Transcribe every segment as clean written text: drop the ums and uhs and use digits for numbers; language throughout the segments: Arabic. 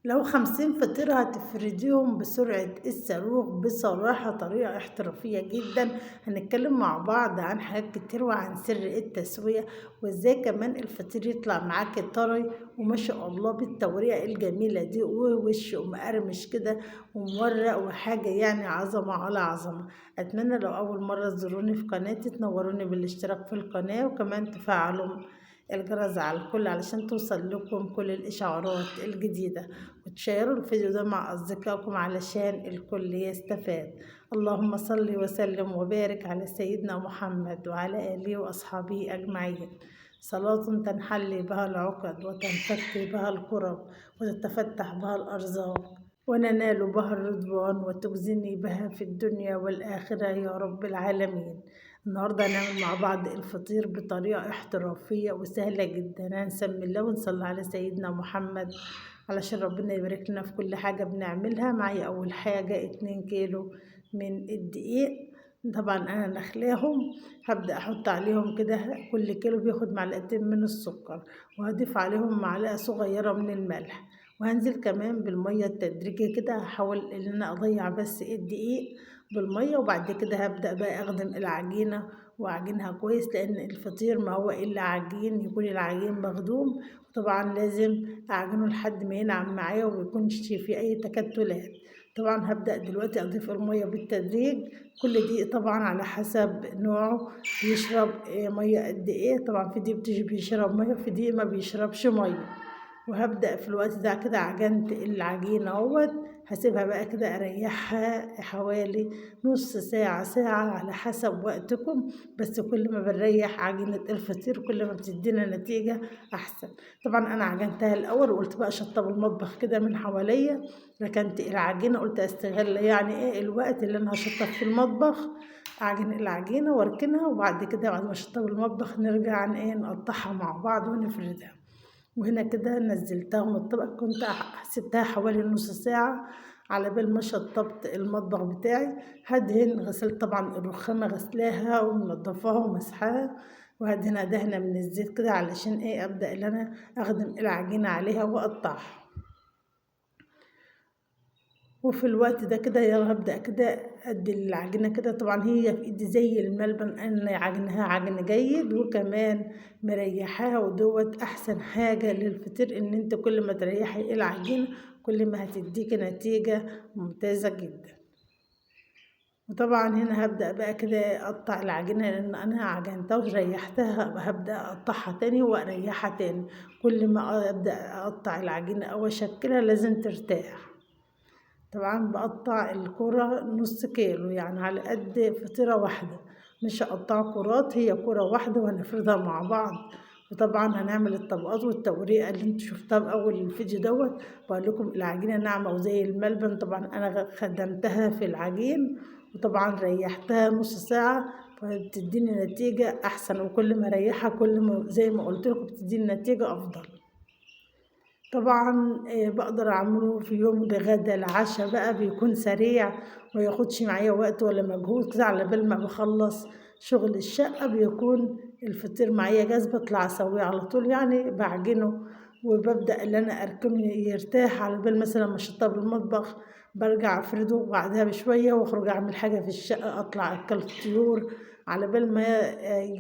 لو 50 فطيرة هتفرديهم بسرعة الصاروخ بصراحة طريقة احترافية جدا. هنتكلم مع بعض عن حاجات كتير وعن سر التسوية وازاي كمان الفطير يطلع معاكي طري وما شاء الله بالطريقة الجميلة دي ووش مقرمش كده ومورق وحاجة يعني عظمة على عظمة. أتمنى لو أول مرة تزوروني في قناتي تنوروني بالاشتراك في القناة وكمان تفعلوا الجرس على الكل علشان توصل لكم كل الإشعارات الجديدة وتشيروا الفيديو ده مع أصدقائكم علشان الكل يستفاد. اللهم صل وسلم وبارك على سيدنا محمد وعلى آله وأصحابه أجمعين. صلاة تنحل بها العقد وتنفك بها الكرب وتتفتح بها الأرزاق وننال بها الرضوان وتجزني بها في الدنيا والآخرة يا رب العالمين. النهاردة هنعمل مع بعض الفطير بطريقة احترافية وسهلة جدا. هنسمي الله ونصلي على سيدنا محمد علشان ربنا يبارك لنا في كل حاجة بنعملها. معي أول حاجة 2 كيلو من الدقيق، طبعا أنا نخلاهم. هبدأ أحط عليهم كده، كل كيلو بياخد معلقتين من السكر، وهضيف عليهم معلقة صغيرة من الملح، وهنزل كمان بالمية التدريجي كده. هحاول ان انا اضيع بس الدقيق بالمية، وبعد كده هبدأ بقى اخدم العجينة واعجنها كويس، لان الفطير ما هو الا عجين، يكون العجين مخدوم. وطبعا لازم اعجنه لحد ما ينعم معايا وميكونش فيه اي تكتلات. طبعا هبدأ دلوقتي اضيف المية بالتدريج، كل دقيق طبعا على حسب نوعه بيشرب مية قد ايه. طبعا في دقيق بيشرب مية، في دقيق ما بيشربش مية. وهبدأ في الوقت ده كده عجنت العجينة اهوت. هسيبها بقى كده اريحها حوالي نص ساعة ساعة على حسب وقتكم، بس كل ما بنريح عجينة الفطير كل ما بتدينا نتيجة احسن. طبعا انا عجنتها الاول وقلت بقى شطب المطبخ كده من حواليا، ركنت العجينة قلت استغل يعني ايه الوقت اللي انا هشطب في المطبخ، اعجن العجينة واركنها، وبعد كده بعد ما اشطب المطبخ نرجع عن ايه نقطعها مع بعض ونفردها. وهنا كده نزلتها من الطبق، كنت سبتها حوالي نص ساعة على بال ما شطبت المطبخ بتاعي. هدهن، غسلت طبعا الرخامة غسلاها ومنضفاها ومسحاها، وهدهنها دهنة من الزيت كده علشان ايه ابدأ ان انا اخدم العجينة عليها واقطعها. وفي الوقت ده كده يلا هبدأ كده ادي العجينة كده. طبعا هي في ايدي زي الملبن، انا عجنها عجن جيد وكمان مريحاها، ودوت احسن حاجة للفطير، ان انت كل ما تريحي العجينة كل ما هتديكي نتيجة ممتازة جدا. وطبعا هنا هبدأ بقى كده اقطع العجينة، لان انا عجنتها وريحتها، هبدأ اقطعها تاني واريحها تاني. كل ما ابدأ اقطع العجينة او اشكلها لازم ترتاح. طبعا بقطع الكرة نص كيلو يعني على قد فطيرة واحدة، مش هقطع كرات، هي كرة واحدة وهنفردها مع بعض. وطبعا هنعمل الطبقات والتوريقة اللي انتوا شفتها بأول الفيديو دوت. بقول لكم العجينة ناعمة وزي الملبن، طبعا انا خدمتها في العجين وطبعا ريحتها نص ساعة، فبتديني نتيجة احسن، وكل ما اريحها كل ما زي ما قلت لكم بتديني نتيجة افضل. طبعا بقدر اعمله في يوم الغدا العشاء بقى، بيكون سريع ما ياخدش معايا وقت ولا مجهود كده. على بال ما بخلص شغل الشقة بيكون الفطير معايا جاهز، بطلع اسويه على طول يعني بعجنه، وببدأ ان انا اركنه يرتاح على بال مثلا ما اشطب المطبخ، برجع افرده بعدها بشوية واخرج اعمل حاجة في الشقة، اطلع اكل الطيور. على بال ما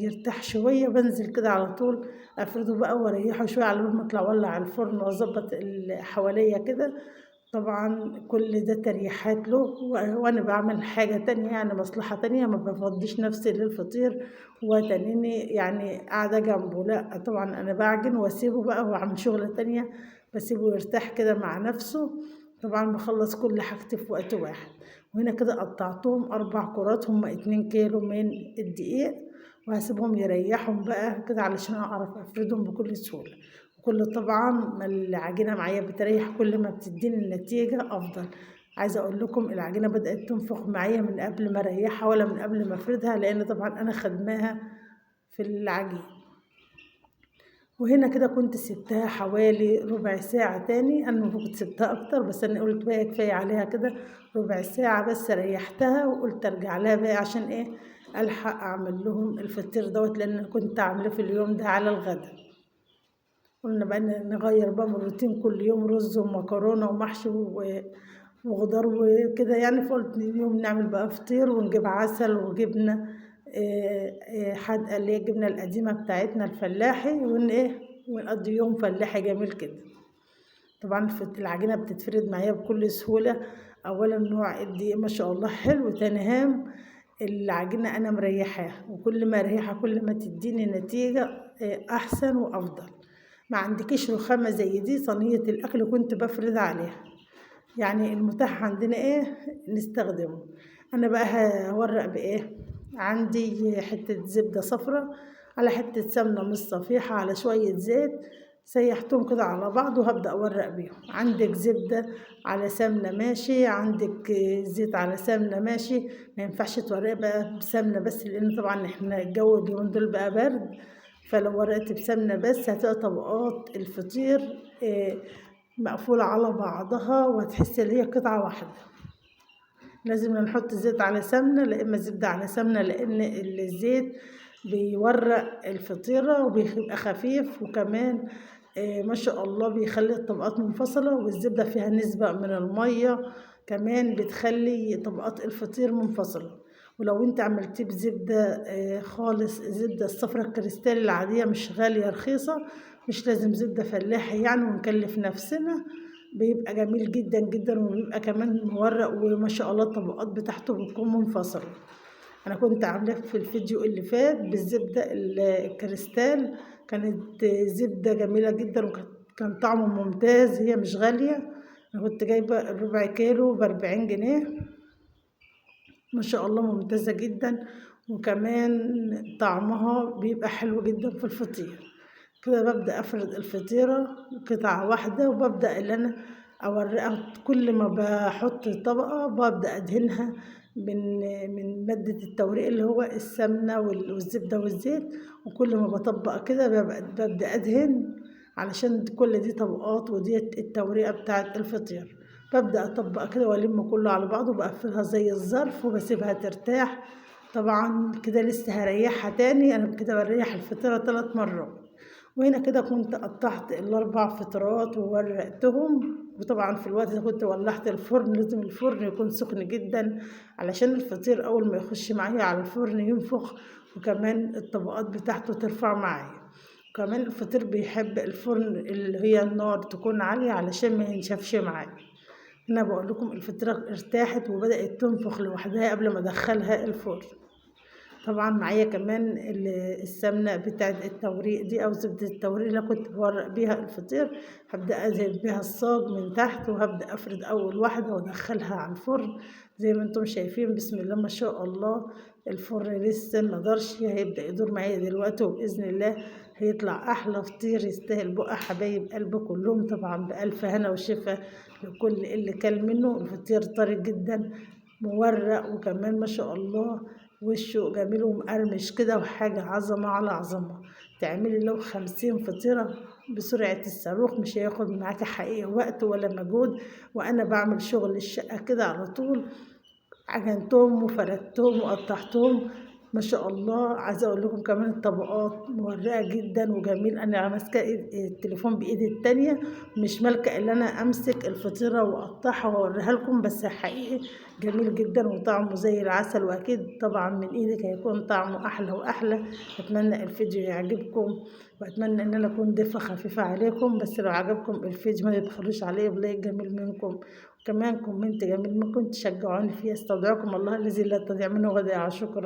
يرتاح شوية بنزل كده على طول افرده بقى واريحه شويه على بال ما اطلع اولع الفرن واظبط اللي حواليا كده. طبعا كل ده تريحات له، وانا بعمل حاجه تانية يعني مصلحه تانية، ما بفضيش نفسي للفطير وتنيني يعني قاعده جنبه، لا طبعا انا بعجن واسيبه بقى واعمل شغله تانية، بسيبه يرتاح كده مع نفسه. طبعا بخلص كل حاجتي في وقت واحد. وهنا كده قطعتهم 4 كرات، هما 2 كيلو من الدقيق، وهسيبهم يريحهم بقى كده علشان اعرف افردهم بكل سهولة. وكل طبعا ما العجينة معايا بتريح كل ما بتديني النتيجة افضل. عايزة اقول لكم العجينة بدأت تنفخ معايا من قبل ما اريحها ولا من قبل ما افردها، لان طبعا انا خدماها في العجين. وهنا كده كنت سبتها حوالي ربع ساعة تاني، انا المفروض كنت سبتها اكتر بس انا قلت بقى كفاية عليها كده ربع ساعة بس، ريحتها وقلت ارجع لها بقى عشان ايه الحق اعمل لهم الفطير دوت، لان كنت عامله في اليوم ده على الغدا. قلنا بقى نغير بقى من الروتين كل يوم رز ومكرونة ومحشي وخضار وكده يعني. فقلت اليوم نعمل بقى فطير ونجيب عسل وجبنة حادقة اللي هي الجبنة القديمة بتاعتنا الفلاحي ونقضي يوم فلاحي جميل كده. طبعا العجينة بتتفرد معايا بكل سهولة. اولا نوع الدقيق ما شاء الله حلو، تاني هام العجينة انا مريحاها، وكل ما اريحها كل ما تديني نتيجة احسن وافضل. ما عندكيش رخامة زي دي صينية الاكل كنت بفرد عليها، يعني المتاح عندنا نستخدمه. انا بقى هورق عندي حتة زبدة صفرة على حتة سمنة مش صفيحة على شوية زيت، سيحتهم كده على بعض وهبدأ أورق بيهم. عندك زبدة على سمنة ماشي، عندك زيت على سمنة ماشي. ما ينفعش تورق بقى بسمنة بس، لأن طبعا احنا الجو اليومين دول بقى برد، فلو ورقت بسمنة بس هتبقى طبقات الفطير مقفولة على بعضها وهتحس ان هي قطعة واحدة. لازم نحط زيت على سمنة، لا اما زبدة على سمنة، لان الزيت بيورق الفطيرة وبيبقى خفيف، وكمان ما شاء الله بيخلي الطبقات منفصلة، والزبدة فيها نسبة من المية كمان بتخلي طبقات الفطير منفصلة. ولو انت عملتيه بزبدة خالص، زبدة الصفرة الكريستال العادية مش غالية رخيصة، مش لازم زبدة فلاحي يعني ونكلف نفسنا، بيبقى جميل جدا جدا وبيبقى كمان مورق وما شاء الله الطبقات بتاعته بتكون منفصلة. انا كنت عاملاه في الفيديو اللي فات بالزبدة الكريستال، كانت زبدة جميلة جدا وكان طعمه ممتاز، هي مش غالية. انا كنت جايبة ربع كيلو ب40 جنيه، ما شاء الله ممتازة جدا، وكمان طعمها بيبقى حلو جدا في الفطير. كده ببدأ أفرد الفطيرة قطعة واحدة، وببدأ اللي أنا أورقها. كل ما بحط طبقة ببدأ أدهنها من مادة التوريق اللي هو السمنة والزبدة والزيت، وكل ما بطبق كده ببدأ أدهن علشان كل دي طبقات ودي التوريقة بتاعة الفطير. ببدأ أطبق كده وألم كله على بعضه وبقفلها زي الظرف وبسيبها ترتاح. طبعا كده لسه هريحها تاني، أنا كده بريح الفطيرة 3 مرات. وهنا كده كنت قطعت ال4 فطيرات وورقتهم. وطبعا في الوقت ده كنت ولعت الفرن، لازم الفرن يكون سخن جدا علشان الفطير اول ما يخش معايا على الفرن ينفخ، وكمان الطبقات بتاعته ترفع معايا. وكمان الفطير بيحب الفرن اللي هي النار تكون عالية علشان ما ينشفش معايا. هنا بقول لكم الفطيرة ارتاحت وبدأت تنفخ لوحدها قبل ما ادخلها الفرن. طبعا معايا كمان السمنة بتاعت التوريق دي او زبدة التوريق اللي كنت بورق بيها الفطير، هبدأ ادهن بيها الصاج من تحت، وهبدأ افرد اول واحدة وادخلها على الفرن زي ما انتم شايفين. بسم الله ما شاء الله، الفرن لسه مدارش، هيبدأ يدور معايا دلوقتي، وبإذن الله هيطلع احلى فطير يستاهل بقى حبايب قلبي كلهم. طبعا بألف هنا وشفا لكل اللي كل منه. الفطير طري جدا مورق، وكمان ما شاء الله وشه جميل ومقرمش كده، وحاجة عظمة على عظمة. تعملي لو 50 فطيرة بسرعة الصاروخ، مش هياخد معاكي حقيقي وقت ولا مجهود. وأنا بعمل شغل الشقة كده على طول، عجنتهم وفردتهم وقطعتهم ما شاء الله. عايزه اقول لكم كمان الطبقات مورقه جدا وجميل. انا ماسكه التليفون بايدي التانية، مش مالكه الا انا امسك الفطيره واقطعها واوريها لكم، بس حقيقي جميل جدا وطعمه زي العسل، واكيد طبعا من ايدك هيكون طعمه احلى واحلى. اتمنى الفيديو يعجبكم، واتمنى ان انا اكون ضيفه خفيفه عليكم. بس لو عجبكم الفيديو ما تبخلوش عليه بلايك جميل منكم، كمان كومنت جميل منكم تشجعوني فيه. استودعكم الله الذي لا تضيع منه ودائع. شكرا.